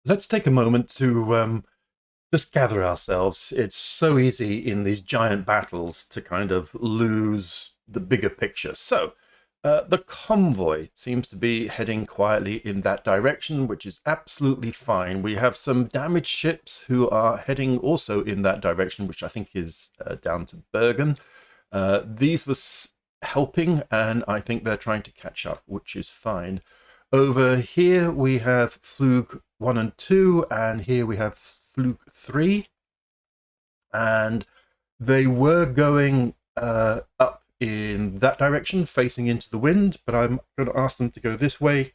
let's take a moment to just gather ourselves. It's so easy in these giant battles to kind of lose the bigger picture. The convoy seems to be heading quietly in that direction, which is absolutely fine. We have some damaged ships who are heading also in that direction, which I think is down to Bergen. These were helping, and I think they're trying to catch up, which is fine. Over here we have Flug 1 and 2, and here we have Flug 3. And they were going up in that direction, facing into the wind, but I'm going to ask them to go this way,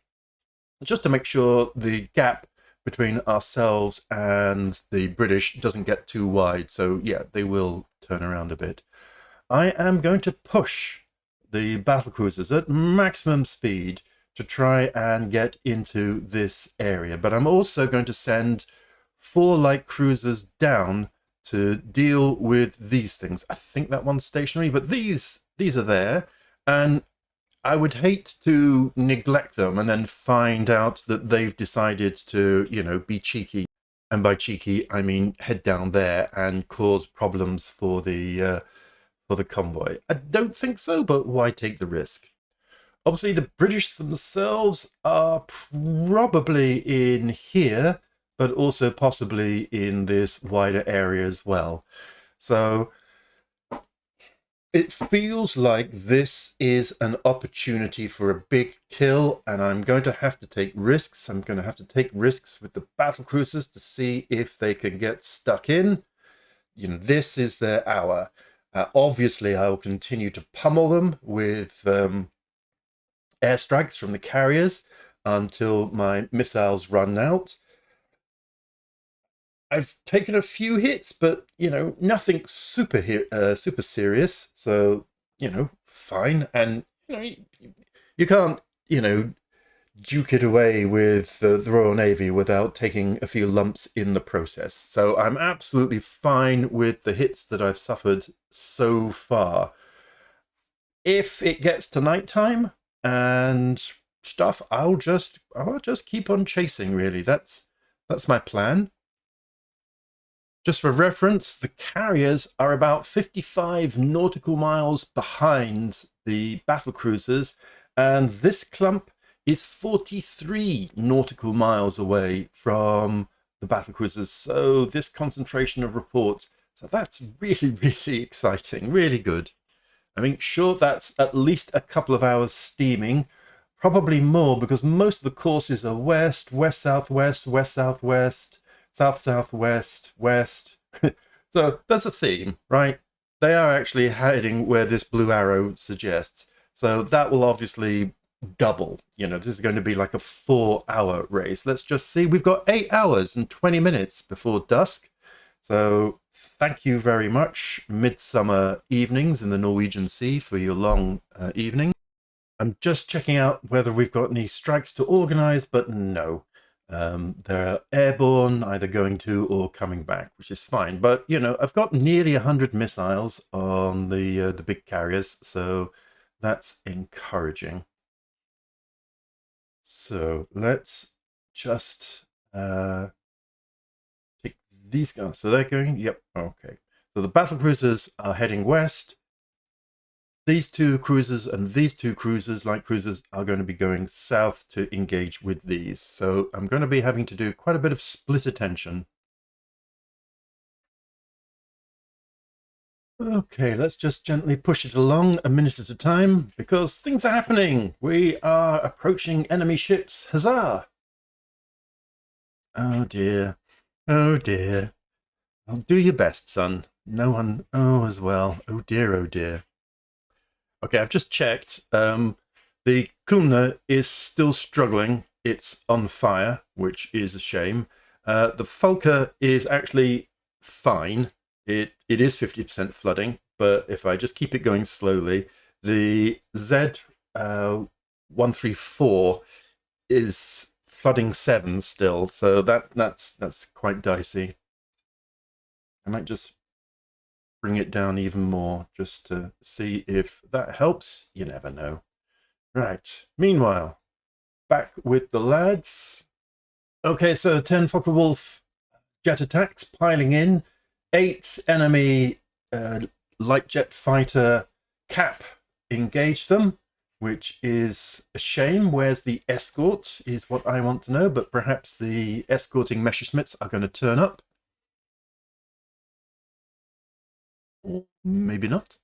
just to make sure the gap between ourselves and the British doesn't get too wide. So yeah, they will turn around a bit. I am going to push the battlecruisers at maximum speed to try and get into this area, but I'm also going to send 4 light cruisers down to deal with these things. I think that one's stationary, but these are there, and I would hate to neglect them and then find out that they've decided to, be cheeky. And by cheeky, I mean head down there and cause problems for the convoy. I don't think so, but why take the risk? Obviously, the British themselves are probably in here, but also possibly in this wider area as well. So it feels like this is an opportunity for a big kill, and I'm going to have to take risks. I'm going to have to take risks with the battlecruisers to see if they can get stuck in. This is their hour. Obviously, I will continue to pummel them with airstrikes from the carriers until my missiles run out. I've taken a few hits, but nothing super serious. So fine. And you can't duke it away with the Royal Navy without taking a few lumps in the process. So I'm absolutely fine with the hits that I've suffered so far. If it gets to nighttime and stuff, I'll just keep on chasing. Really, that's my plan. Just for reference, the carriers are about 55 nautical miles behind the battlecruisers, and this clump is 43 nautical miles away from the battlecruisers. So this concentration of reports, so that's really, really exciting, really good. I mean, sure, that's at least a couple of hours steaming, probably more, because most of the courses are west, west-southwest, west-southwest, south-southwest, west. So there's a theme, right? They are actually heading where this blue arrow suggests. So that will obviously double. This is going to be like a 4-hour race. Let's just see. We've got 8 hours and 20 minutes before dusk. So thank you very much, Midsummer Evenings in the Norwegian Sea, for your long evening. I'm just checking out whether we've got any strikes to organize, but no. They're airborne, either going to or coming back, which is fine. But, I've got nearly 100 missiles on the big carriers, so that's encouraging. So let's just take these guys. So they're going, yep, okay. So the battlecruisers are heading west. These 2 cruisers and these 2 cruisers, light cruisers, are going to be going south to engage with these. So I'm going to be having to do quite a bit of split attention. Okay, let's just gently push it along a minute at a time, because things are happening. We are approaching enemy ships. Huzzah! Oh dear. Oh dear. Well, do your best, son. No one... Oh, as well. Oh dear, oh dear. Okay, I've just checked. The Kumna is still struggling. It's on fire, which is a shame. The Fulka is actually fine. It is 50% flooding, but if I just keep it going slowly, the Z 134 is flooding 7 still, so that's quite dicey. I might just bring it down even more just to see if that helps. You never know. Right. Meanwhile, back with the lads. Okay, so 10 Focke-Wulf jet attacks piling in. 8 enemy uh, light jet fighter cap engage them, which is a shame. Where's the escort is what I want to know, but perhaps the escorting Messerschmitts are going to turn up. Or maybe not.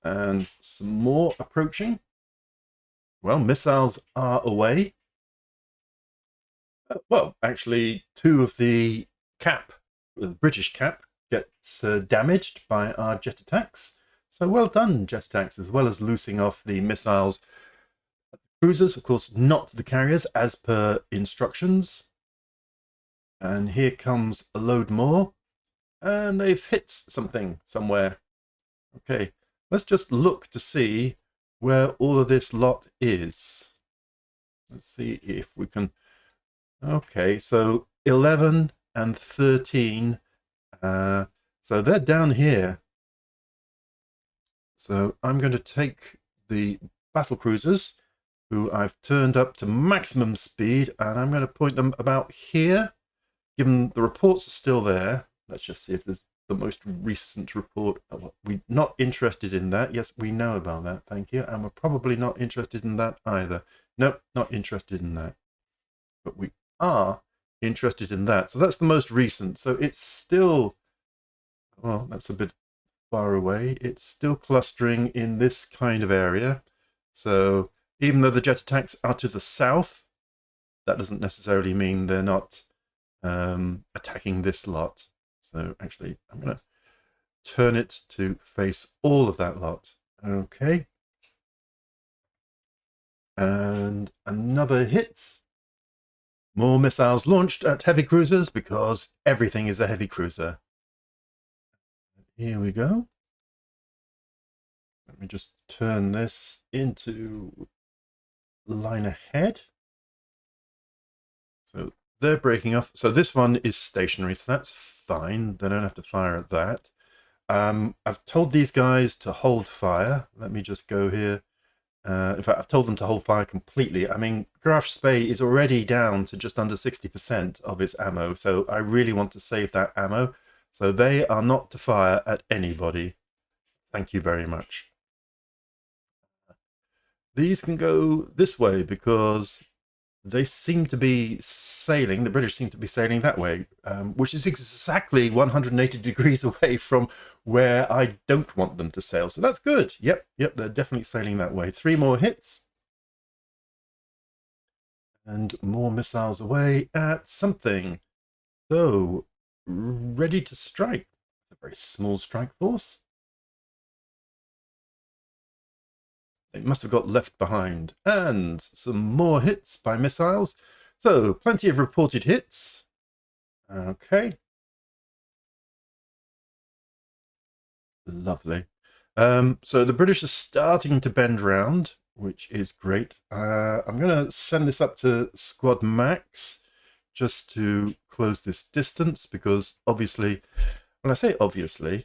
And some more approaching. Well, missiles are away. Well, actually, 2 of the cap, the British cap, gets damaged by our jet attacks. So well done, jet attacks, as well as loosing off the missiles. Cruisers, of course, not the carriers, as per instructions. And here comes a load more. And they've hit something somewhere. Okay, let's just look to see where all of this lot is. Let's see if we can. Okay, so 11 and 13. So they're down here. So I'm going to take the battle cruisers, who I've turned up to maximum speed, and I'm going to point them about here. Given the reports are still there, let's just see if there's the most recent report. We're not interested in that. Yes, we know about that. Thank you. And we're probably not interested in that either. Nope, not interested in that. But we are interested in that. So that's the most recent. So it's still, well, that's a bit far away. It's still clustering in this kind of area. So even though the jet attacks are to the south, that doesn't necessarily mean they're not attacking this lot. So actually, I'm going to turn it to face all of that lot. Okay. And another hit. More missiles launched at heavy cruisers because everything is a heavy cruiser. Here we go. Let me just turn this into line ahead. So they're breaking off. So this one is stationary, so that's fine. They don't have to fire at that. I've told these guys to hold fire. Let me just go here. In fact, I've told them to hold fire completely. I mean, Graf Spee is already down to just under 60% of its ammo, so I really want to save that ammo. So they are not to fire at anybody. Thank you very much. These can go this way because they seem to be sailing, the British seem to be sailing that way, which is exactly 180 degrees away from where I don't want them to sail. So that's good. Yep, they're definitely sailing that way. 3 more hits. And more missiles away at something. So, ready to strike. A very small strike force. They must have got left behind. And some more hits by missiles. So, plenty of reported hits. Okay. Lovely. So the British are starting to bend round, which is great. I'm going to send this up to squad max just to close this distance, because obviously, when I say obviously,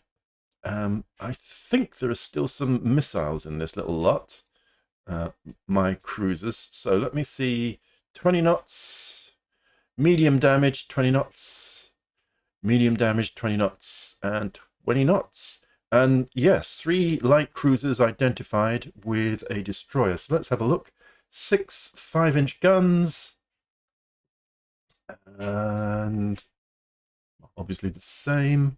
I think there are still some missiles in this little lot, my cruisers. So let me see, 20 knots, medium damage, 20 knots, medium damage, 20 knots, and 20 knots. And yes, 3 light cruisers identified with a destroyer. So let's have a look. 6 5-inch guns, and obviously the same.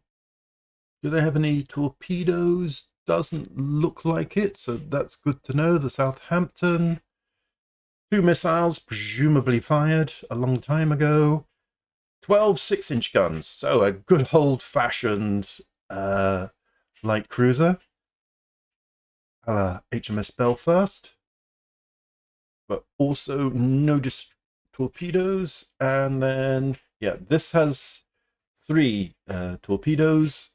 Do they have any torpedoes? Doesn't look like it, so that's good to know. The Southampton, 2 missiles, presumably fired a long time ago. 12 6-inch guns, so a good old-fashioned light cruiser. HMS Belfast, but also no torpedoes. And then, yeah, this has 3 torpedoes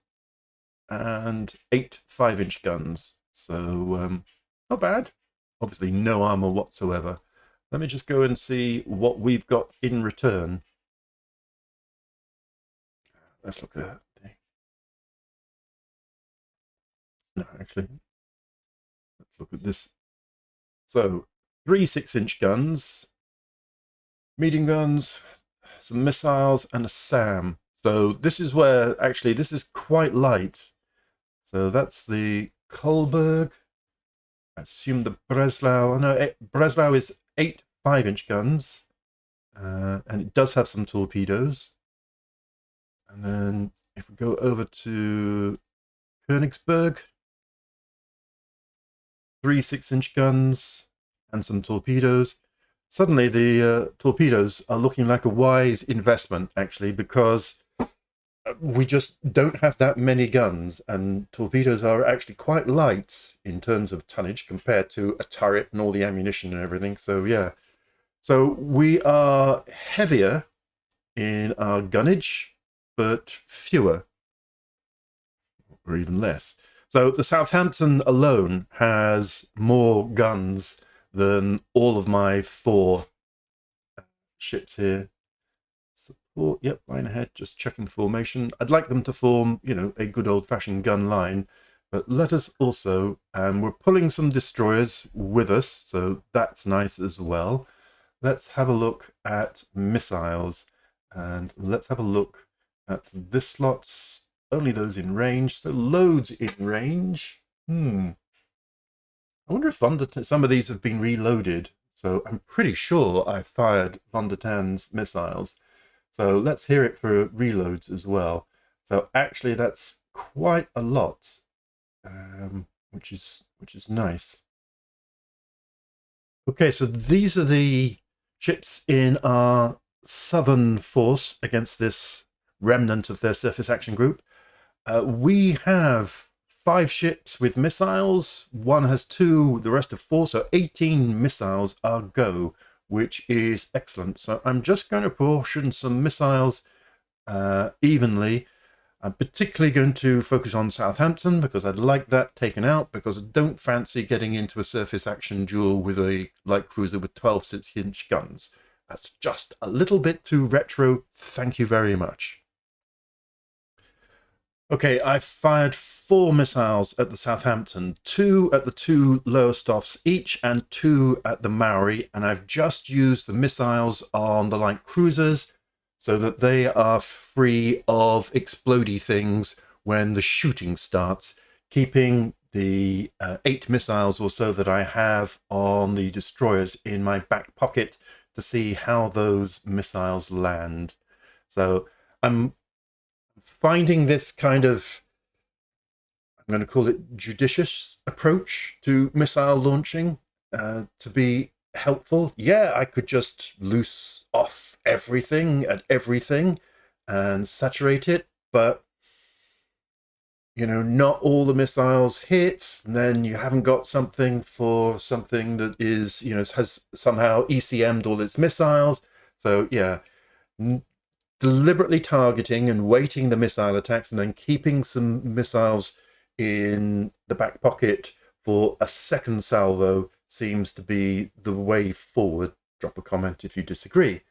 and 8 5-inch guns. So not bad. Obviously no armor whatsoever. Let me just go and see what we've got in return. Let's look at that. No, actually, let's look at this. So 3 6-inch guns, medium guns, some missiles, and a SAM. So this is where, actually, this is quite light. So that's the Kolberg. I assume the Breslau. No, Breslau is 8 5-inch guns. And it does have some torpedoes. And then if we go over to Königsberg, 3 6-inch guns and some torpedoes. Suddenly the torpedoes are looking like a wise investment, actually, because we just don't have that many guns, and torpedoes are actually quite light in terms of tonnage compared to a turret and all the ammunition and everything. So yeah, so we are heavier in our gunnage, but fewer, or even less. So the Southampton alone has more guns than all of my 4 ships here. Support, yep, line ahead, just checking formation. I'd like them to form, you know, a good old-fashioned gun line, but let us also, we're pulling some destroyers with us, so that's nice as well. Let's have a look at missiles, and let's have a look at this slot's only those in range, so loads in range. I wonder if some of these have been reloaded. So I'm pretty sure I fired Von der Tan's missiles. So let's hear it for reloads as well. So actually that's quite a lot, which is nice. Okay, so these are the ships in our southern force against this remnant of their surface action group. We have 5 ships with missiles. One has 2, the rest have 4, so 18 missiles are go, which is excellent. So I'm just going to portion some missiles evenly. I'm particularly going to focus on Southampton because I'd like that taken out, because I don't fancy getting into a surface action duel with a light cruiser with 12 6-inch guns. That's just a little bit too retro. Thank you very much. Okay, I fired 4 missiles at the Southampton, 2 at the 2 Lowestoffs each, and 2 at the Maori, and I've just used the missiles on the light cruisers so that they are free of explodey things when the shooting starts, keeping the 8 missiles or so that I have on the destroyers in my back pocket to see how those missiles land. So I'm finding this kind of, I'm going to call it judicious approach to missile launching to be helpful. Yeah, I could just loose off everything at everything and saturate it, but you know, not all the missiles hit, and then you haven't got something for something that is, you know, has somehow ECM'd all its missiles. So yeah, deliberately targeting and weighting the missile attacks and then keeping some missiles in the back pocket for a second salvo seems to be the way forward. Drop a comment if you disagree,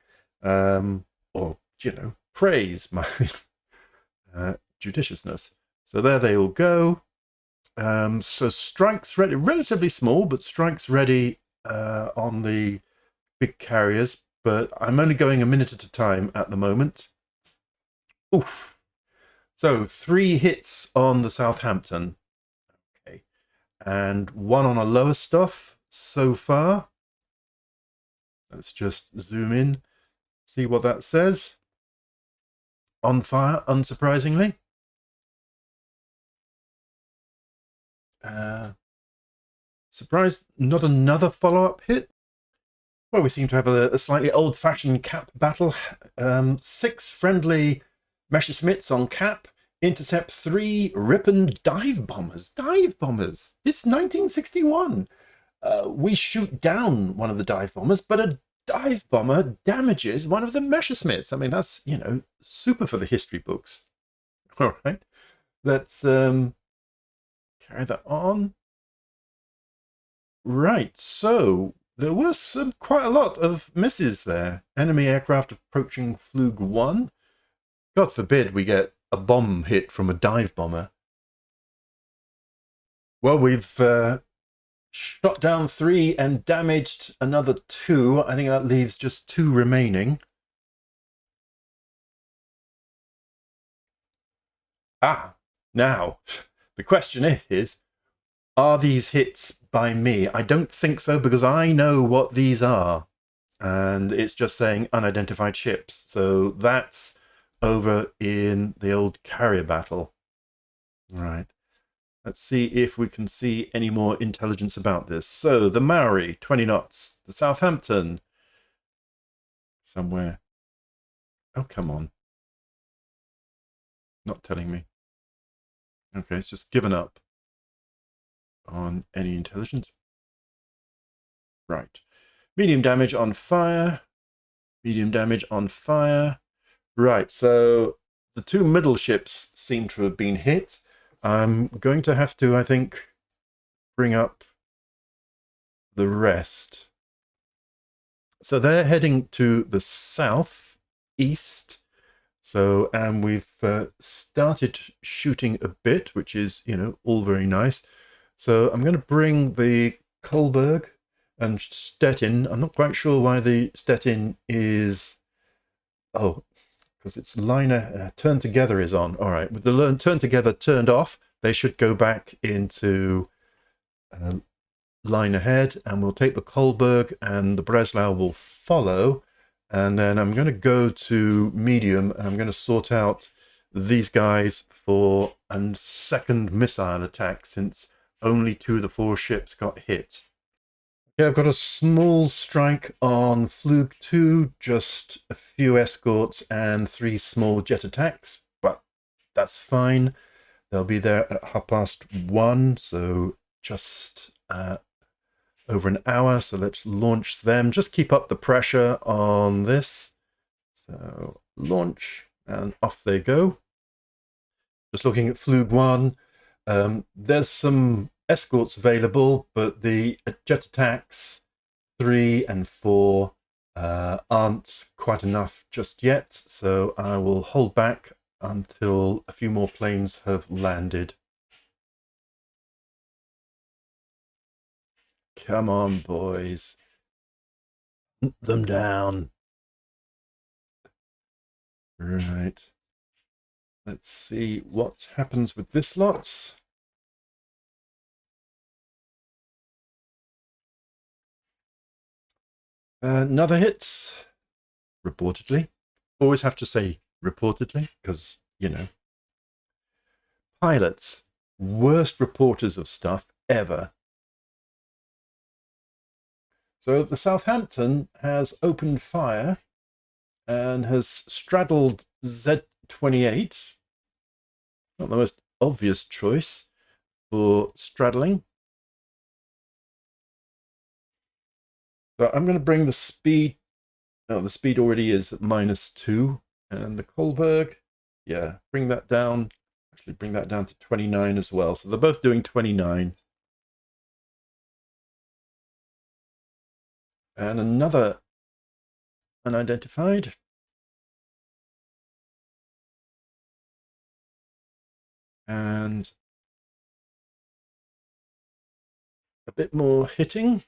or, you know, praise my judiciousness. So there they all go. So strikes ready, relatively small, but strikes ready on the big carriers, but I'm only going a minute at a time at the moment. Oof. So 3 hits on the Southampton. Okay. And 1 on a Lowestoff so far. Let's just zoom in, see what that says. On fire, unsurprisingly. Surprised not another follow-up hit. Well, we seem to have a slightly old-fashioned cap battle. 6 friendly Messerschmitts on cap, intercept 3 Ripon dive bombers. Dive bombers! It's 1961. We shoot down one of the dive bombers, but a dive bomber damages one of the Messerschmitts. I mean, that's, you know, super for the history books. All right, let's carry that on. Right, so there was quite a lot of misses there. Enemy aircraft approaching Flug 1. God forbid we get a bomb hit from a dive bomber. Well, we've shot down 3 and damaged another 2. I think that leaves just 2 remaining. Now, the question is, are these hits by me? I don't think so, because I know what these are. And it's just saying unidentified ships. So that's over in the old carrier battle. Right. Let's see if we can see any more intelligence about this. So the Maori, 20 knots. The Southampton, somewhere. Oh, come on. Not telling me. Okay, it's just given up on any intelligence. Right. Medium damage on fire. Medium damage on fire. Right, so the 2 middle ships seem to have been hit. I'm going to have to, I think, bring up the rest. So they're heading to the southeast. So, and we've started shooting a bit, which is, all very nice. So I'm going to bring the Kolberg and Stettin. I'm not quite sure why the Stettin is... Oh, because its liner turn together is on. All right, with the turn together turned off, they should go back into line ahead, and we'll take the Kolberg and the Breslau will follow. And then I'm going to go to medium, and I'm going to sort out these guys for a second missile attack, since only 2 of the 4 ships got hit. Yeah, I've got a small strike on Flug 2, just a few escorts and 3 small jet attacks, but that's fine. They'll be there at 1:30, so just over an hour. So let's launch them. Just keep up the pressure on this. So launch, and off they go. Just looking at Flug 1. There's some escorts available, but the jet attacks 3 and 4 aren't quite enough just yet, so I will hold back until a few more planes have landed. Come on, boys. Hunt them down. Right. Let's see what happens with this lot. Another hit, reportedly. Always have to say reportedly, because, pilots, worst reporters of stuff ever. So the Southampton has opened fire and has straddled Z28. Not the most obvious choice for straddling. So I'm going to bring the speed. Oh, the speed already is at -2. And the Kolberg, yeah, bring that down. Actually, bring that down to 29 as well. So they're both doing 29. And another unidentified. And a bit more hitting.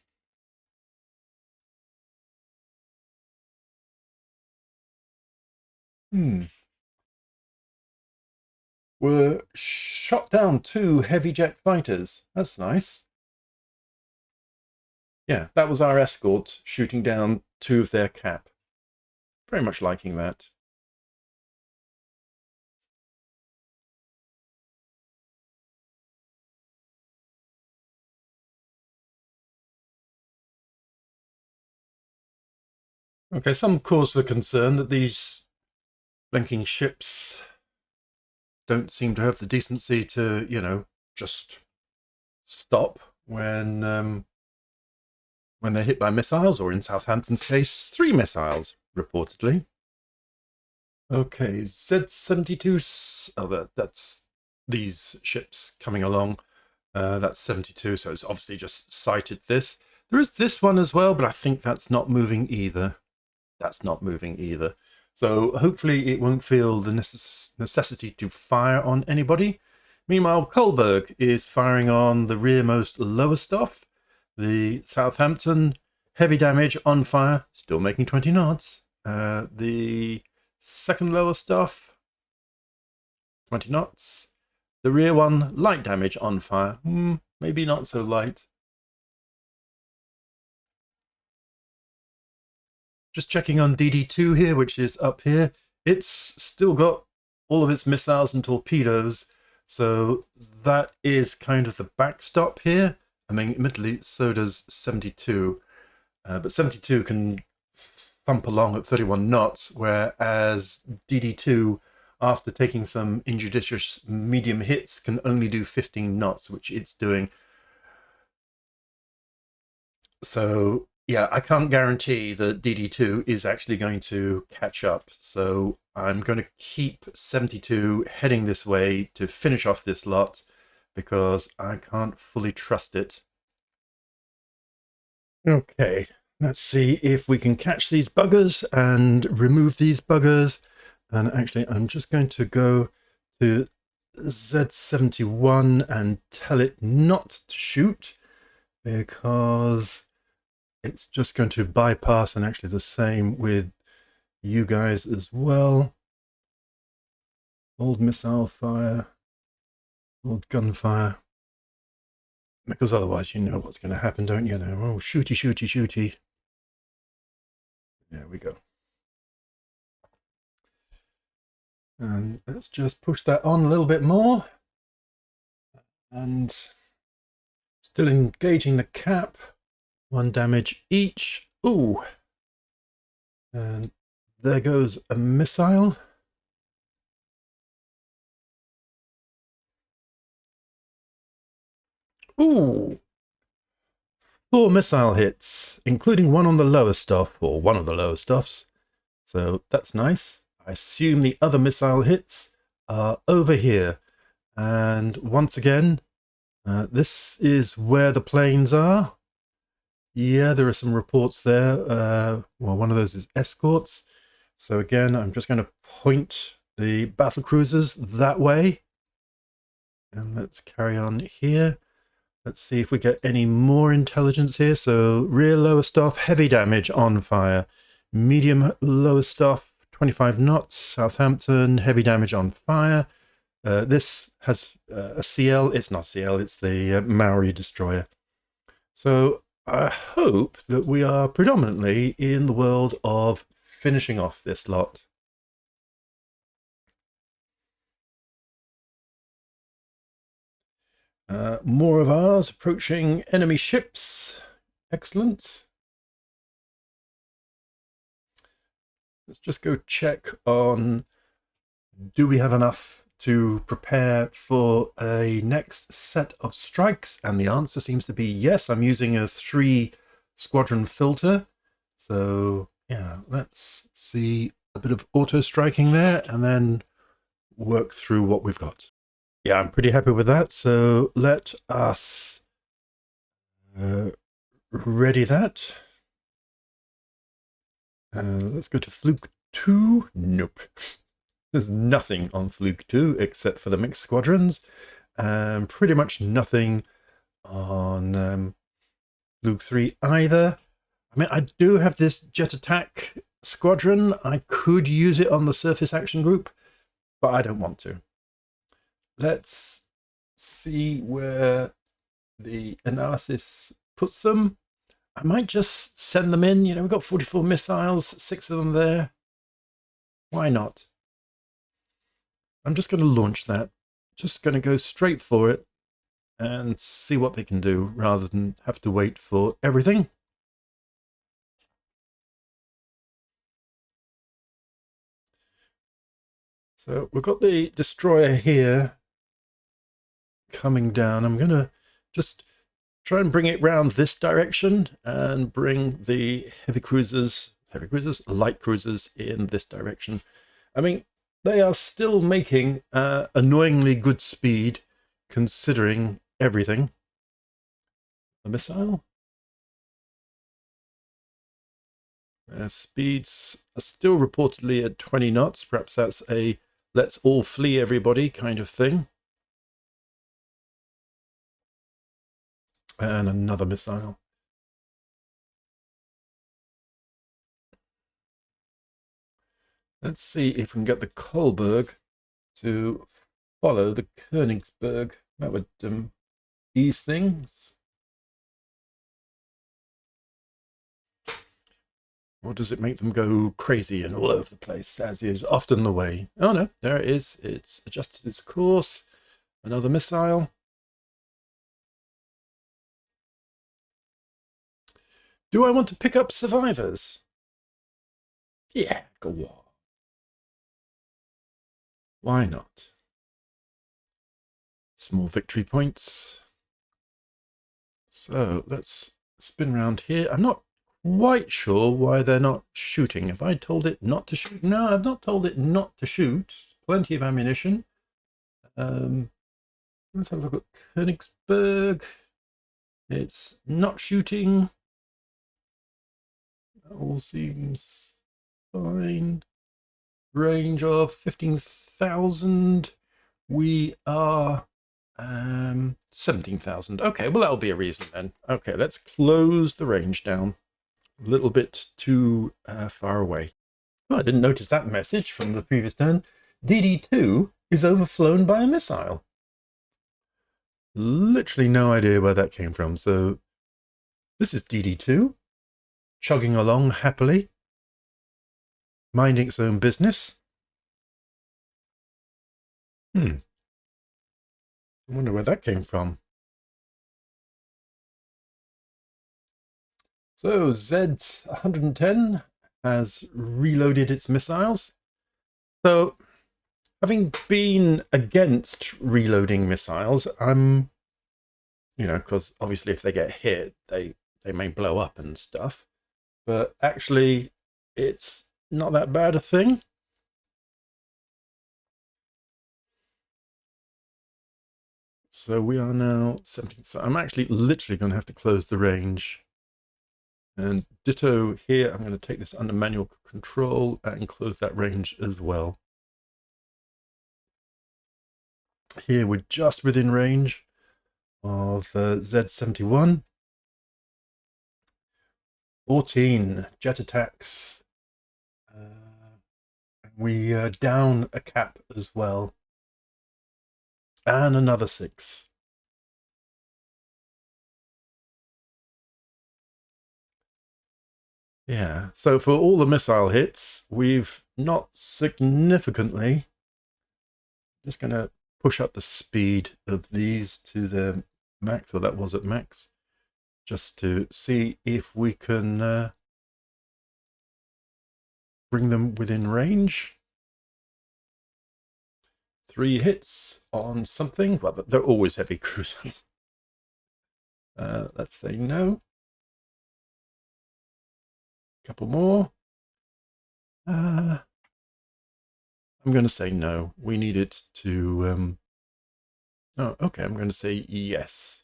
Were shot down 2 heavy jet fighters. That's nice. Yeah, that was our escort shooting down 2 of their cap. Very much liking that. Okay, some cause for concern that these blinking ships don't seem to have the decency to, just stop when they're hit by missiles, or in Southampton's case, 3 missiles, reportedly. Okay, Z72, that's these ships coming along. That's 72, so it's obviously just sighted this. There is this one as well, but I think that's not moving either. That's not moving either. So hopefully it won't feel the necessity to fire on anybody. Meanwhile, Kolberg is firing on the rearmost lower stuff. The Southampton, heavy damage on fire, still making 20 knots. The second lower stuff, 20 knots. The rear one, light damage on fire, maybe not so light. Just checking on DD2 here, which is up here. It's still got all of its missiles and torpedoes, so that is kind of the backstop here. I mean, admittedly, so does 72, but 72 can thump along at 31 knots, whereas DD2, after taking some injudicious medium hits, can only do 15 knots, which it's doing. So yeah, I can't guarantee that DD2 is actually going to catch up. So I'm going to keep 72 heading this way to finish off this lot because I can't fully trust it. Okay, let's see if we can catch these buggers and remove these buggers. And actually, I'm just going to go to Z71 and tell it not to shoot because it's just going to bypass, and actually the same with you guys as well. Old missile fire, old gunfire, because otherwise you know what's going to happen, don't you? Oh, shooty, shooty, shooty. There we go. And let's just push that on a little bit more. And still engaging the cap. 1 damage each. Ooh. And there goes a missile. Ooh. 4 missile hits, including one on the lower stuff, or one of the lower stuffs. So that's nice. I assume the other missile hits are over here. And once again, this is where the planes are. Yeah, there are some reports there. Well, one of those is escorts. So again, I'm just going to point the battle cruisers that way. And let's carry on here. Let's see if we get any more intelligence here. So rear lower stuff, heavy damage on fire. Medium lower stuff, 25 knots. Southampton, heavy damage on fire. This has a CL. It's not CL, it's the Maori destroyer. So I hope that we are predominantly in the world of finishing off this lot. More of ours approaching enemy ships. Excellent. Let's just go check on, do we have enough to prepare for a next set of strikes? And the answer seems to be yes. I'm using a 3 squadron filter. So yeah, let's see a bit of auto striking there and then work through what we've got. Yeah, I'm pretty happy with that. So let us ready that. Let's go to Fluke 2. Nope. There's nothing on Fluke 2 except for the mixed squadrons. Pretty much nothing on Fluke 3 either. I mean, I do have this jet attack squadron. I could use it on the surface action group, but I don't want to. Let's see where the analysis puts them. I might just send them in. You know, we've got 44 missiles, 6 of them there. Why not? I'm just going to launch that. Just going to go straight for it and see what they can do rather than have to wait for everything. So we've got the destroyer here coming down. I'm going to just try and bring it round this direction and bring the light cruisers in this direction. I mean, they are still making annoyingly good speed considering everything. The missile. Speeds are still reportedly at 20 knots. Perhaps that's a let's all flee everybody kind of thing. And another missile. Let's see if we can get the Kolberg to follow the Königsberg. That would ease things. Or does it make them go crazy and all over the place, as is often the way? Oh no, there it is. It's adjusted its course. Another missile. Do I want to pick up survivors? Yeah, go on. Why not? Small victory points. So let's spin around here. I'm not quite sure why they're not shooting. Have I told it not to shoot? No, I've not told it not to shoot. Plenty of ammunition. Let's have a look at Königsberg. It's not shooting. That all seems fine. Range of 15,000. We are 17,000. Okay, well, that'll be a reason then. Okay, let's close the range down. A little bit too far away. Oh, I didn't notice that message from the previous turn. DD2 is overflown by a missile. Literally no idea where that came from. So this is DD2, chugging along happily, minding its own business. I wonder where that came from. So Z110 has reloaded its missiles. So having been against reloading missiles, I'm, because obviously if they get hit, they may blow up and stuff. But actually, it's not that bad a thing. So we are now 17. So I'm actually literally going to have to close the range. And ditto here, I'm going to take this under manual control and close that range as well. Here we're just within range of Z71. 14 jet attacks. We down a cap as well. And another 6. Yeah, so for all the missile hits, we've not significantly. Just going to push up the speed of these to the max, or that was at max, just to see if we can bring them within range. 3 hits on something. Well, they're always heavy cruisers. Let's say no. Couple more. I'm going to say no. We need it to... Oh, okay, I'm going to say yes.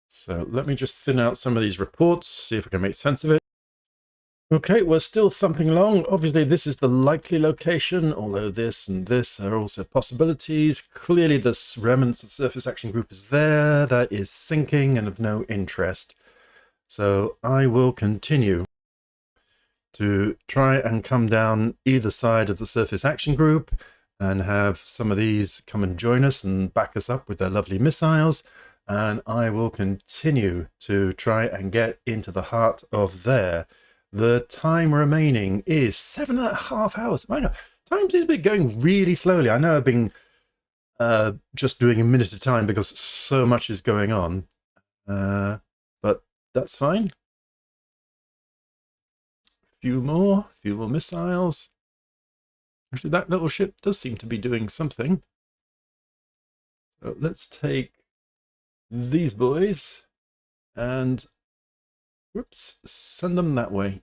So let me just thin out some of these reports, see if I can make sense of it. Okay, we're still thumping along. Obviously, this is the likely location, although this and this are also possibilities. Clearly, the remnants of surface action group is there. That is sinking and of no interest. So I will continue to try and come down either side of the surface action group and have some of these come and join us and back us up with their lovely missiles. And I will continue to try and get into the heart of there. The time remaining is 7.5 hours. I know, time seems to be going really slowly. I know I've been just doing a minute at a time because so much is going on. But that's fine. Few more missiles. Actually, that little ship does seem to be doing something. So let's take these boys and whoops, send them that way.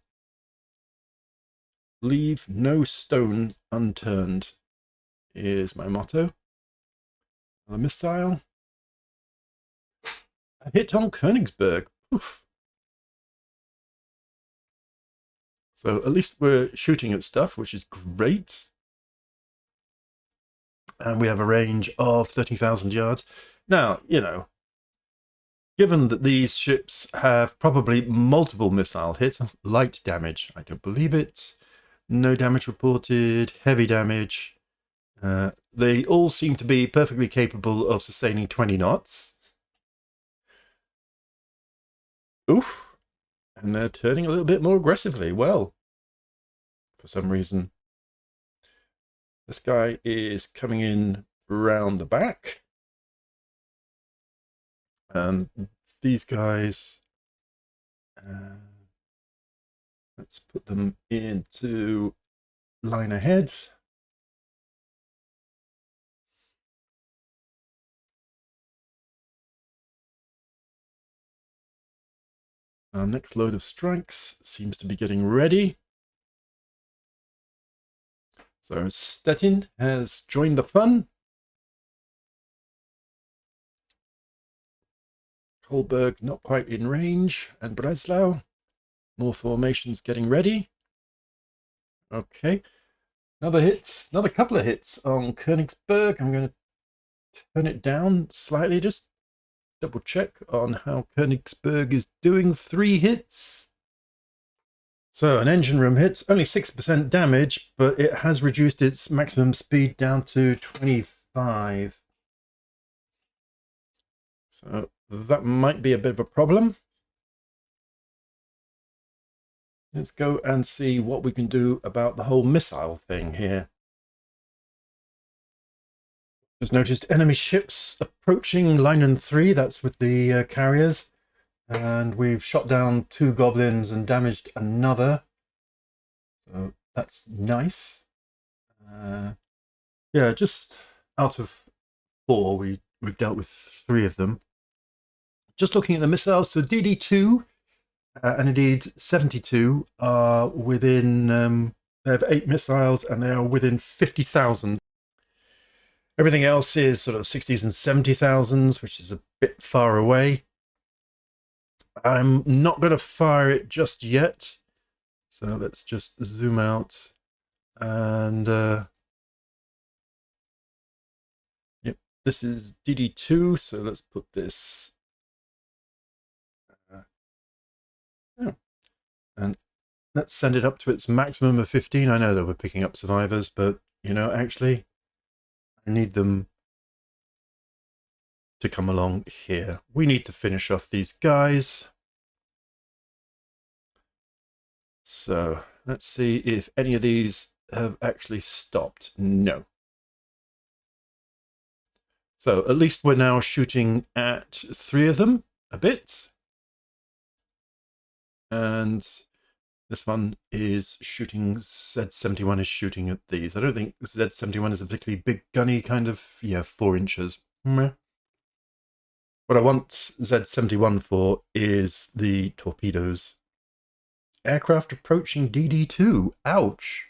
Leave no stone unturned is my motto. A missile. A hit on Königsberg. Oof. So at least we're shooting at stuff, which is great. And we have a range of 30,000 yards. Now, given that these ships have probably multiple missile hits, light damage, I don't believe it. No damage reported, heavy damage. They all seem to be perfectly capable of sustaining 20 knots. Oof. And they're turning a little bit more aggressively. Well, for some reason. This guy is coming in round the back. And these guys, let's put them into line ahead. Our next load of strikes seems to be getting ready. So Stettin has joined the fun. Kolberg not quite in range, and Breslau. More formations getting ready. Okay. Another hit, another couple of hits on Königsberg. I'm going to turn it down slightly, just double check on how Königsberg is doing. 3 hits. So an engine room hits, only 6% damage, but it has reduced its maximum speed down to 25. So that might be a bit of a problem. Let's go and see what we can do about the whole missile thing here. Just noticed enemy ships approaching Line 3, that's with the carriers. And we've shot down 2 goblins and damaged another. So that's nice. Yeah, just out of 4, we've dealt with 3 of them. Just looking at the missiles, so DD2 and indeed 72 are within, they have 8 missiles and they are within 50,000. Everything else is sort of 60s and 70,000s, which is a bit far away. I'm not going to fire it just yet. So let's just zoom out and yep, this is DD2. So let's put this and let's send it up to its maximum of 15. I know that we're picking up survivors, but you know, actually I need them to come along here. We need to finish off these guys. So let's see if any of these have actually stopped. No. So at least we're now shooting at 3 of them a bit. And this one is shooting, Z71 is shooting at these. I don't think Z71 is a particularly big gunny kind of, yeah, 4 inches. Meh. What I want Z71 for is the torpedoes. Aircraft approaching DD2. Ouch.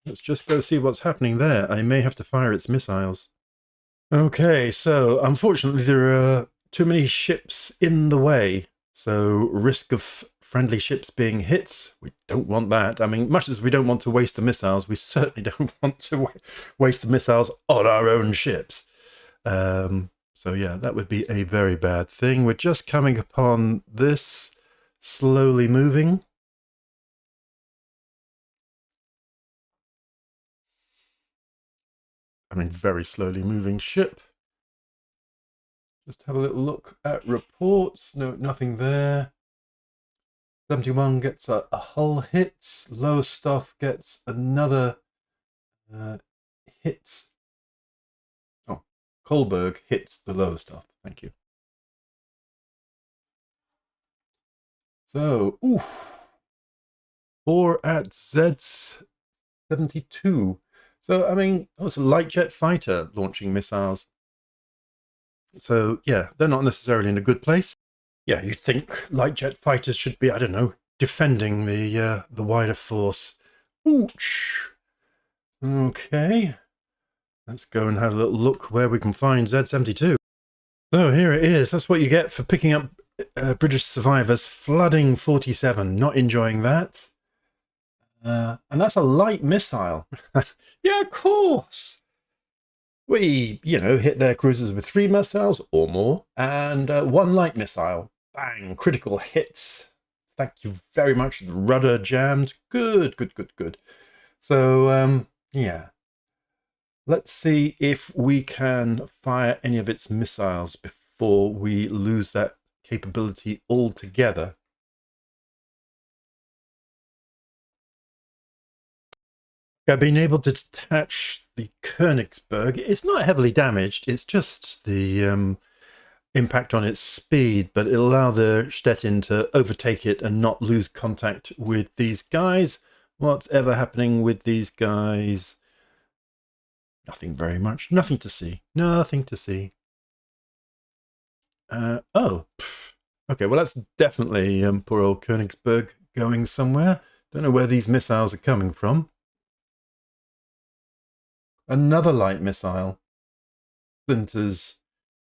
Let's just go see what's happening there. I may have to fire its missiles. Okay, so unfortunately there are too many ships in the way. So risk of friendly ships being hit, we don't want that. I mean, much as we don't want to waste the missiles, we certainly don't want to waste the missiles on our own ships. So yeah, that would be a very bad thing. We're just coming upon this, slowly moving. I mean, very slowly moving ship. Just have a little look at reports. No, nothing there. 71 gets a hull hit. Lower stuff gets another hit. Oh, Kolberg hits the lower stuff. Thank you. So, oof. 4 at Z's 72. So, I mean, it's a light jet fighter launching missiles. So, yeah, they're not necessarily in a good place. Yeah, you'd think light jet fighters should be, I don't know, defending the wider force. Ooch. Okay. Let's go and have a little look where we can find Z72. So here it is. That's what you get for picking up British survivors. Flooding 47. Not enjoying that. And that's a light missile. Yeah, of course. We, hit their cruisers with 3 missiles or more, and 1 light missile. Bang! Critical hits. Thank you very much. Rudder jammed. Good, good, good, good. So, yeah. Let's see if we can fire any of its missiles before we lose that capability altogether. Yeah, being able to detach the Königsberg, it's not heavily damaged. It's just the impact on its speed, but it'll allow the Stettin to overtake it and not lose contact with these guys. What's ever happening with these guys? Nothing very much. Nothing to see. Nothing to see. Oh. Okay, well, that's definitely poor old Königsberg going somewhere. Don't know where these missiles are coming from. Another light missile. Splinters,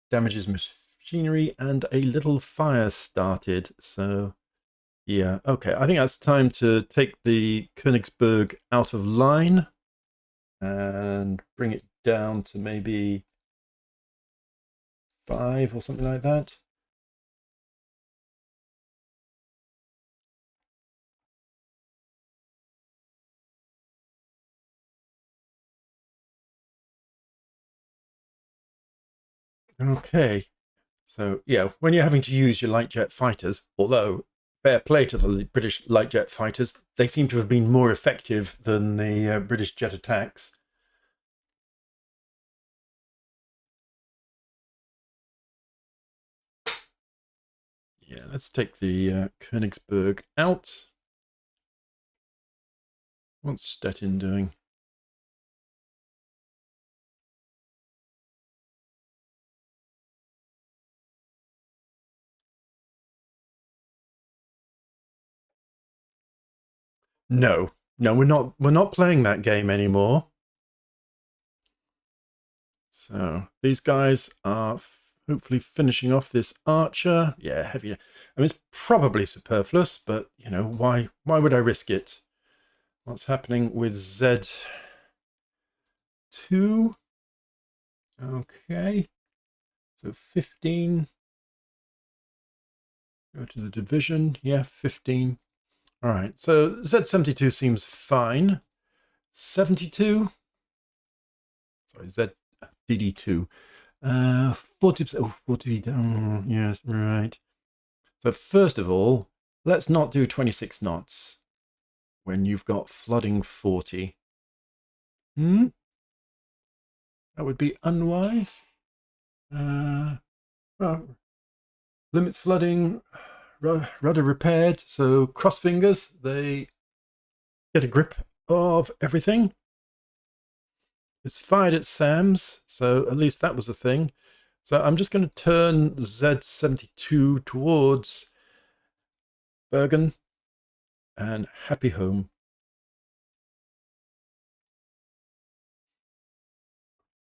damages machinery, and a little fire started. So, yeah, okay. I think that's time to take the Königsberg out of line and bring it down to maybe 5 or something like that. Okay. So, yeah, when you're having to use your light jet fighters, although fair play to the British light jet fighters, they seem to have been more effective than the British jet attacks. Yeah, let's take the Königsberg out. What's Stettin doing? No, no, we're not playing that game anymore. So these guys are hopefully finishing off this archer. Yeah, heavy. I mean, it's probably superfluous, but why would I risk it? What's happening with Z2? Okay. So 15. Go to the division. Yeah, 15. All right. So Z72 seems fine. 72. Sorry, ZDD2. 40%. Oh, 40. Yes, right. So first of all, let's not do 26 knots when you've got flooding 40. That would be unwise. Well, limits flooding, rudder repaired. So cross fingers, they get a grip of everything. It's fired at SAMs, so at least that was a thing. So I'm just going to turn Z72 towards Bergen and Happy Home.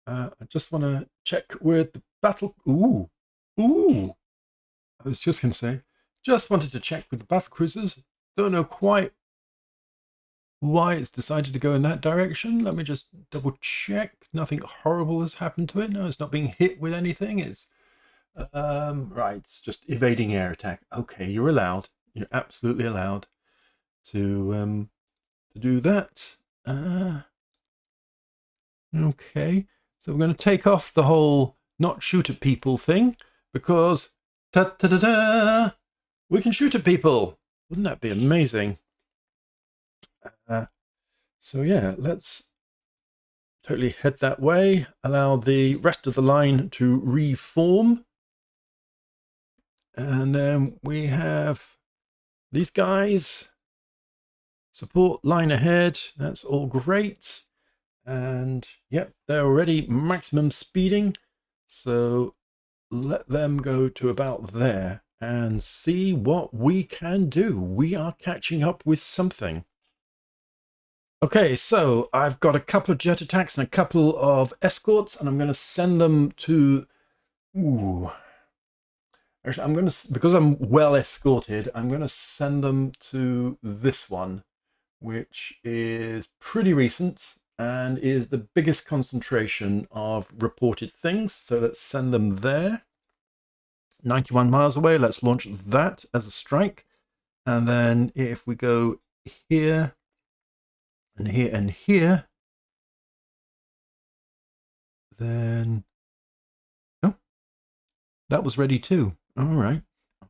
I just want to check with the battle. Ooh. I was just going to say, just wanted to check with the battlecruisers. Don't know quite why it's decided to go in that direction. Let me just double check. Nothing horrible has happened to it. No, it's not being hit with anything. It's right. It's just evading air attack. Okay, you're allowed. You're absolutely allowed to do that. Okay, so we're going to take off the whole not shoot at people thing because ta-ta-da-da, we can shoot at people. Wouldn't that be amazing? So yeah, let's totally head that way. Allow the rest of the line to reform. And then we have these guys. Support line ahead. That's all great. And yep, they're already maximum speeding. So let them go to about there and see what we can do. We are catching up with something. Okay, so I've got a couple of jet attacks and a couple of escorts, and I'm going to send them to... Ooh. Actually, I'm going to... Because I'm well escorted, I'm going to send them to this one, which is pretty recent. and is the biggest concentration of reported things. So let's send them there. 91 miles away. Let's launch that as a strike. And then if we go here and here and here, then oh, that was ready too. All right.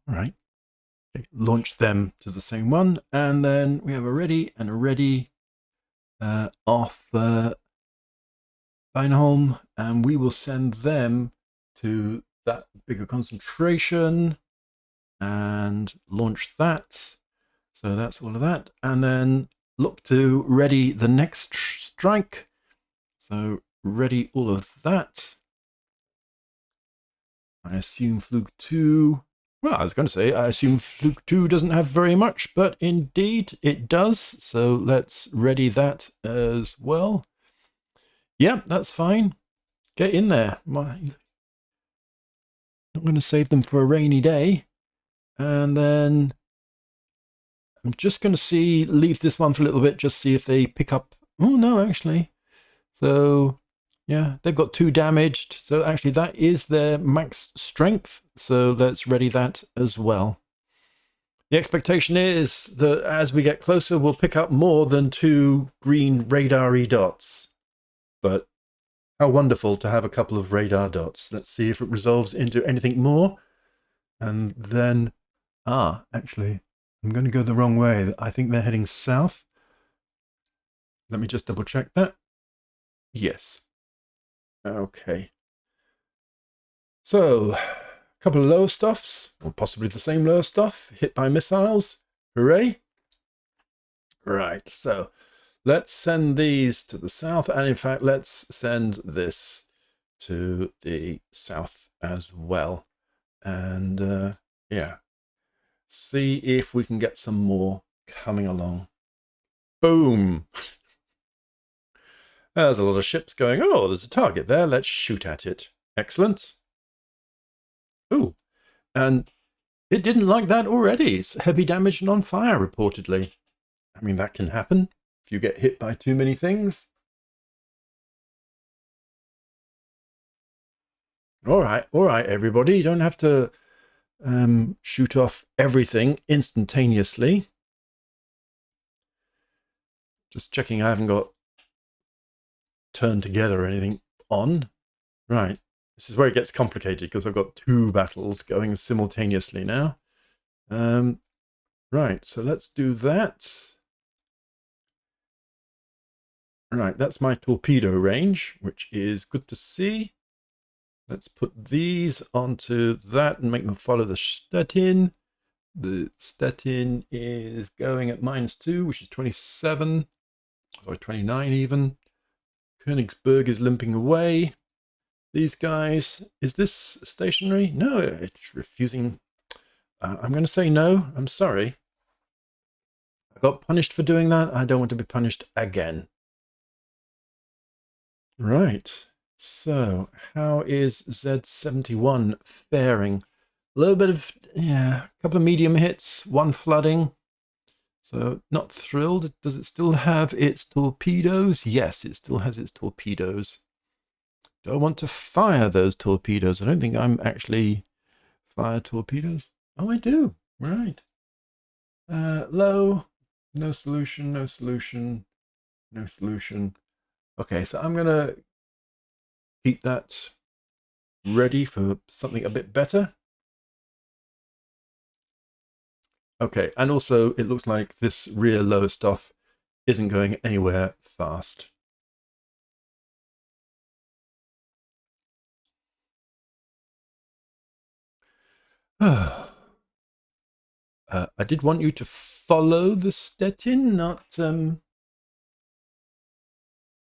All right. Okay, launch them to the same one. And then we have a ready and a ready off Beinholm, and we will send them to that bigger concentration and launch that. So that's all of that. And then look to ready the next strike. So ready all of that. I assume Fluke 2. Well, I was going to say, I assume Fluke 2 doesn't have very much, but indeed it does. So let's ready that as well. Yeah, that's fine. Get in there. Not going to save them for a rainy day. And then I'm just going to leave this one for a little bit, just see if they pick up. Oh, no, actually. So, yeah, they've got 2 damaged. So actually that is their max strength. So let's ready that as well. The expectation is that as we get closer, we'll pick up more than 2 green radar-y dots. But how wonderful to have a couple of radar dots. Let's see if it resolves into anything more. And then, actually, I'm going to go the wrong way. I think they're heading south. Let me just double check that. Yes. Okay. So, a couple of low stuffs, or possibly the same low stuff, hit by missiles. Hooray. Right, so let's send these to the south, and in fact, let's send this to the south as well. And yeah, see if we can get some more coming along. Boom. There's a lot of ships going. Oh, there's a target there. Let's shoot at it. Excellent. Ooh, and it didn't like that already. It's heavy damage and on fire, reportedly. I mean, that can happen if you get hit by too many things. All right, everybody. You don't have to shoot off everything instantaneously. Just checking I haven't got turned together or anything on. Right. This is where it gets complicated because I've got 2 battles going simultaneously now. Right, so let's do that. Right, that's my torpedo range, which is good to see. Let's put these onto that and make them follow the Stettin. The Stettin is going at -2, which is 27, or 29 even. Königsberg is limping away. These guys, is this stationary? No, it's refusing. I'm going to say no. I'm sorry. I got punished for doing that. I don't want to be punished again. Right. So, how is Z71 faring? A little bit of, yeah, a couple of medium hits, 1 flooding. So, not thrilled. Does it still have its torpedoes? Yes, it still has its torpedoes. Do I want to fire those torpedoes? I don't think I'm actually fire torpedoes. Oh, I do. Right. Low. No solution, no solution, no solution. Okay, so I'm going to keep that ready for something a bit better. Okay, and also it looks like this rear lower stuff isn't going anywhere fast. I did want you to follow the Stettin, not go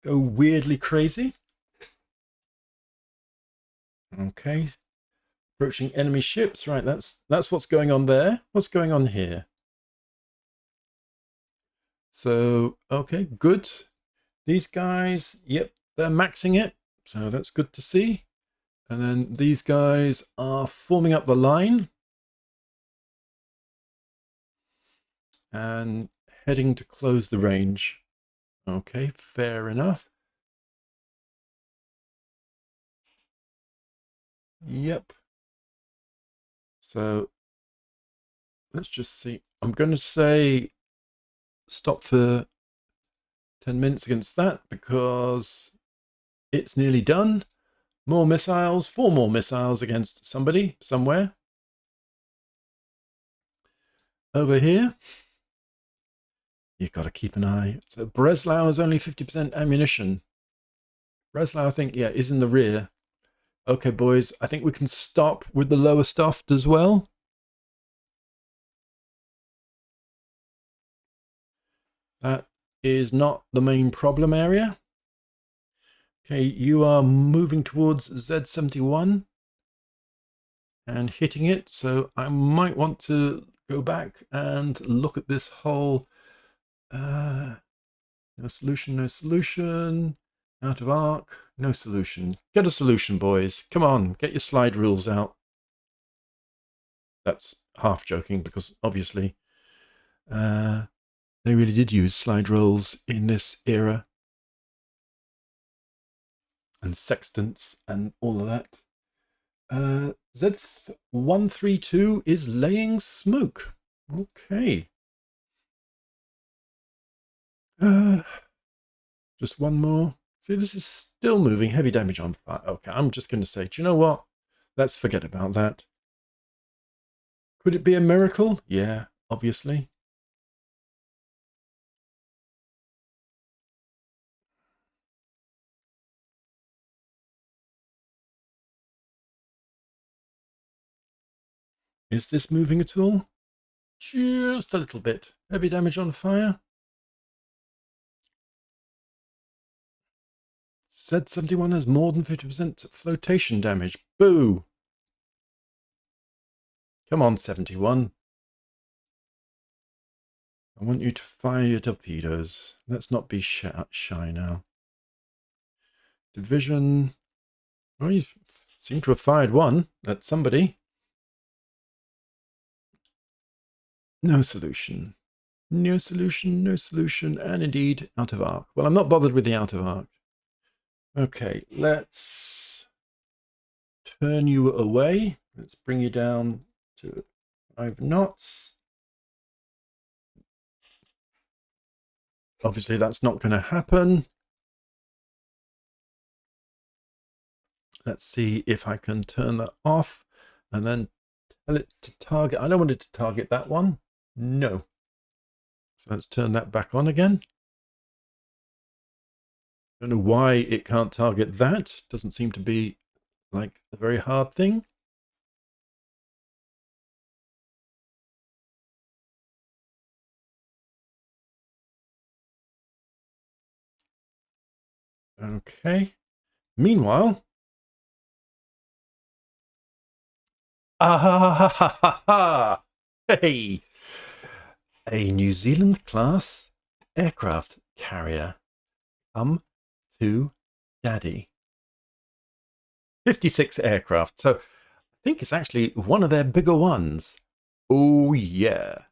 weirdly crazy. Okay, approaching enemy ships. Right, that's what's going on there. What's going on here? So, okay, good. These guys, yep, they're maxing it. So that's good to see. And then these guys are forming up the line and heading to close the range. Okay, fair enough. Yep. So let's just see. I'm going to say stop for 10 minutes against that because it's nearly done. More missiles, 4 more missiles against somebody, somewhere. Over here, you've got to keep an eye. So Breslau has only 50% ammunition. Breslau, I think, yeah, is in the rear. Okay, boys, I think we can stop with the lower stuff as well. That is not the main problem area. Okay, you are moving towards Z71 and hitting it. So I might want to go back and look at this whole no solution, no solution, out of arc, no solution. Get a solution, boys. Come on, get your slide rules out. That's half joking because obviously they really did use slide rules in this era. And sextants and all of that. Z132 is laying smoke. Okay. Just one more. See, this is still moving. Heavy damage on fire. Okay, I'm just going to say, do you know what? Let's forget about that. Could it be a miracle? Yeah, obviously. Is this moving at all? Just a little bit. Heavy damage on fire. Z71 has more than 50% flotation damage. Boo! Come on, 71. I want you to fire your torpedoes. Let's not be shy now. Division. Well, you seem to have fired one at somebody. No solution. No solution, no solution, and indeed out of arc. Well, I'm not bothered with the out of arc. Okay, let's turn you away. Let's bring you down to 5 knots. Obviously, that's not going to happen. Let's see if I can turn that off and then tell it to target. I don't want it to target that one. No. So let's turn that back on again. Don't know why it can't target that. Doesn't seem to be like a very hard thing. Okay. Meanwhile, ha ha ha ha! Hey, a New Zealand class aircraft carrier. Come to daddy. 56 aircraft. So I think it's actually one of their bigger ones. Oh yeah.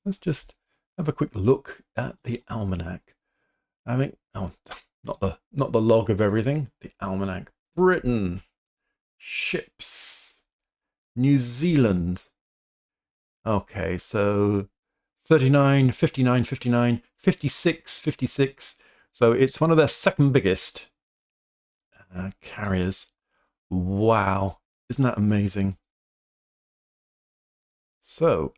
Let's just have a quick look at the almanac. I mean, oh, not the log of everything. The almanac. Britain, ships, New Zealand. Okay, so 39, 59, 59, 56, 56. So it's one of their second biggest carriers. Wow, isn't that amazing? So,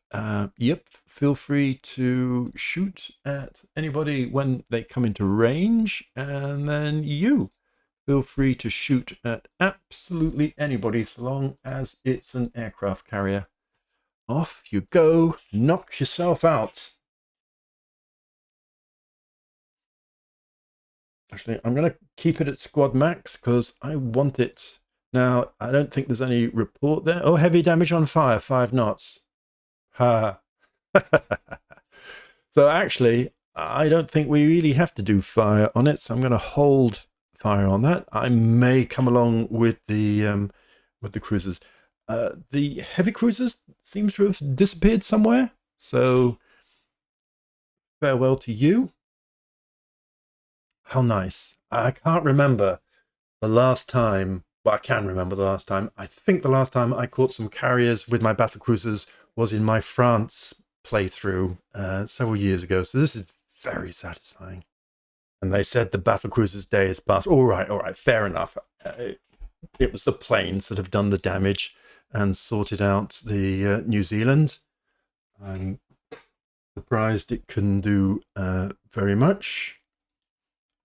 yep, feel free to shoot at anybody when they come into range, and then you feel free to shoot at absolutely anybody so long as it's an aircraft carrier. Off you go, knock yourself out. Actually, I'm going to keep it at squad max because I want it. Now, I don't think there's any report there. Oh, heavy damage on fire, 5 knots. Ha. So actually, I don't think we really have to do fire on it. So I'm going to hold fire on that. I may come along with the cruisers. The heavy cruisers seems to have disappeared somewhere. So farewell to you. How nice. I can't remember the last time, well, I can remember the last time. I think the last time I caught some carriers with my battlecruisers was in my France playthrough several years ago. So this is very satisfying. And they said the battlecruisers day is past. All right, fair enough. It was the planes that have done the damage and sorted out the New Zealand. I'm surprised it can do very much.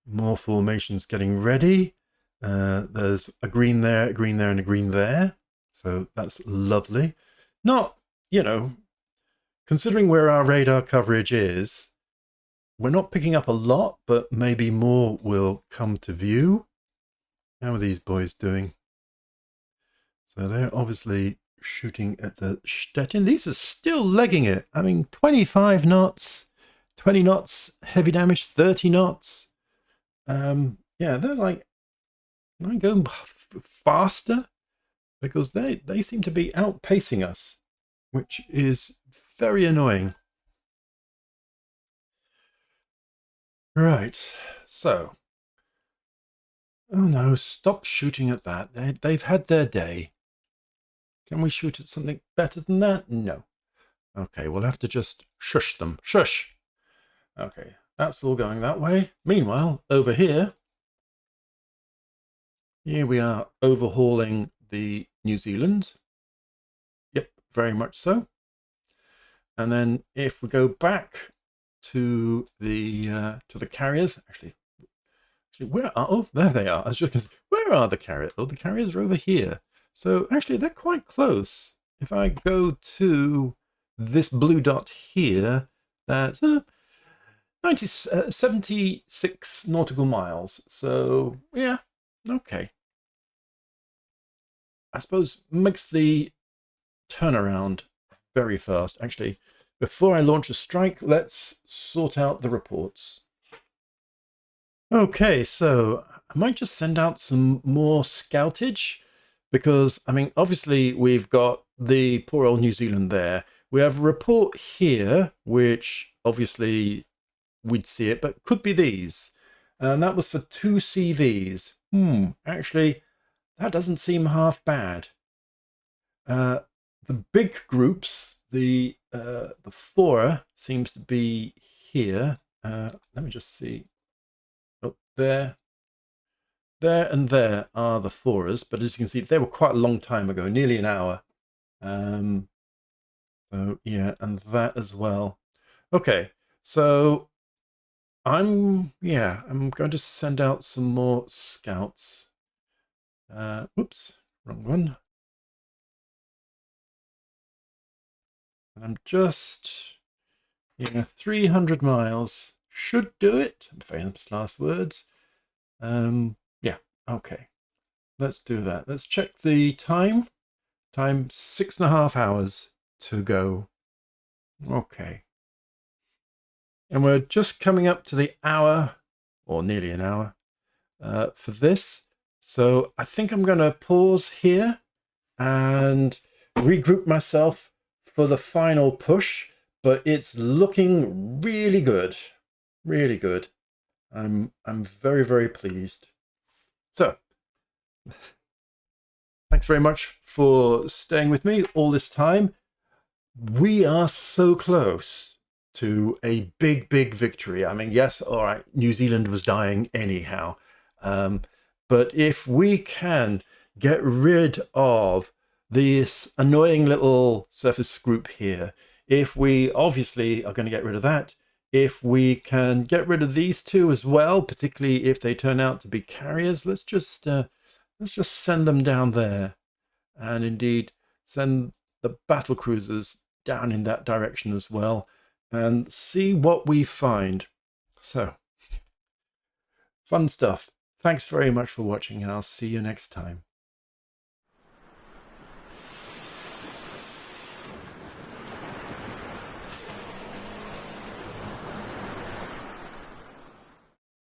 More formations getting ready. There's a green there, a green there, and a green there. So that's lovely. Not, considering where our radar coverage is, we're not picking up a lot, but maybe more will come to view. How are these boys doing? So they're obviously shooting at the Stettin. These are still legging it. I mean, 25 knots, 20 knots, heavy damage, 30 knots. Yeah, they're like going faster because they seem to be outpacing us, which is very annoying. Right, so, oh no, stop shooting at that. They've had their day. Can we shoot at something better than that? No. Okay, we'll have to just shush them. Shush! Okay, that's all going that way. Meanwhile, over here we are overhauling the New Zealand. Yep, very much so. And then if we go back to the carriers, actually, where are? Oh, there they are. I was just going to say, where are the carriers? Oh, the carriers are over here. So actually, they're quite close. If I go to this blue dot here, that's 76 nautical miles. So yeah, okay. I suppose makes the turnaround very fast. Actually, before I launch a strike, let's sort out the reports. Okay, so I might just send out some more scoutage because, I mean, obviously we've got the poor old New Zealand there. We have a report here, which obviously we'd see it, but could be these. And that was for 2 CVs. Actually, that doesn't seem half bad. The big groups, the fora seems to be here. Let me just see. Oh, there and there are the foras, but as you can see, they were quite a long time ago, nearly an hour. So yeah, and that as well. Okay, so I'm going to send out some more scouts. Whoops, wrong one. And I'm just 300 miles should do it. Famous last words. Yeah, okay. Let's do that. Let's check the time. Time 6.5 hours to go. Okay. And we're just coming up to the hour, or nearly an hour, for this. So I think I'm going to pause here and regroup myself for the final push. But it's looking really good. Really good. I'm very, very pleased. So, thanks very much for staying with me all this time. We are so close to a big, big victory. I mean, yes, all right, New Zealand was dying anyhow. But if we can get rid of this annoying little surface group here, if we obviously are going to get rid of that, if we can get rid of these two as well, particularly if they turn out to be carriers, let's just send them down there, and indeed send the battle cruisers down in that direction as well, and see what we find. So, fun stuff. Thanks very much for watching, and I'll see you next time.